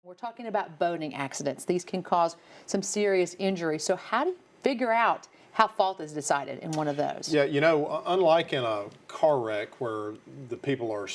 We're talking about boating accidents. These can cause some serious injury. So how do you figure out how fault is decided in one of those? Yeah, you know, unlike in a car wreck where the people are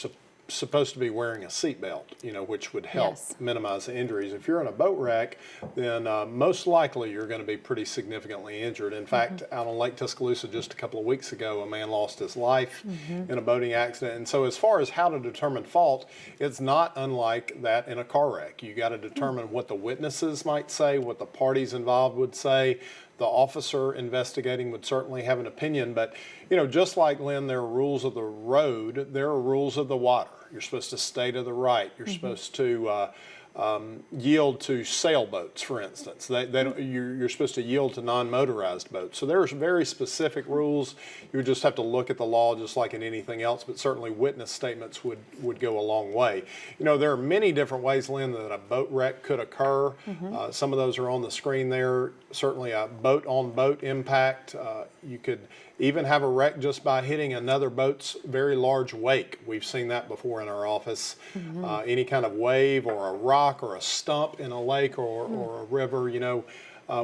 supposed to be wearing a seatbelt, you know, which would help minimize the injuries. If you're in a boat wreck, then most likely you're going to be pretty significantly injured. In fact, out on Lake Tuscaloosa just a couple of weeks ago, a man lost his life in a boating accident. And so as far as how to determine fault, it's not unlike that in a car wreck. You got to determine what the witnesses might say, what the parties involved would say. The officer investigating would certainly have an opinion, but you know, just like Lynn, there are rules of the road, there are rules of the water. You're supposed to stay to the right. You're supposed to yield to sailboats, for instance. You're supposed to yield to non-motorized boats. So there's very specific rules. You would just have to look at the law just like in anything else, but certainly witness statements would go a long way. You know, there are many different ways, Lynn, that a boat wreck could occur. Some of those are on the screen there. Certainly a boat-on-boat impact. You could even have a wreck just by hitting another boat's very large wake. We've seen that before in our office. Any kind of wave or a rock or a stump in a lake or a river, you know,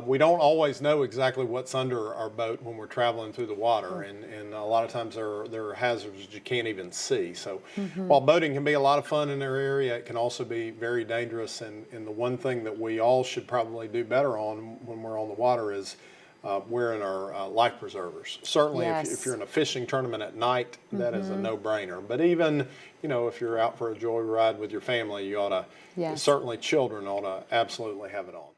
we don't always know exactly what's under our boat when we're traveling through the water, and a lot of times there are hazards that you can't even see. So while boating can be a lot of fun in our area, it can also be very dangerous, and the one thing that we all should probably do better on when we're on the water is wearing our life preservers. Certainly if you're in a fishing tournament at night, that is a no-brainer. But even, you know, if you're out for a joyride with your family, you ought to, certainly children ought to absolutely have it on.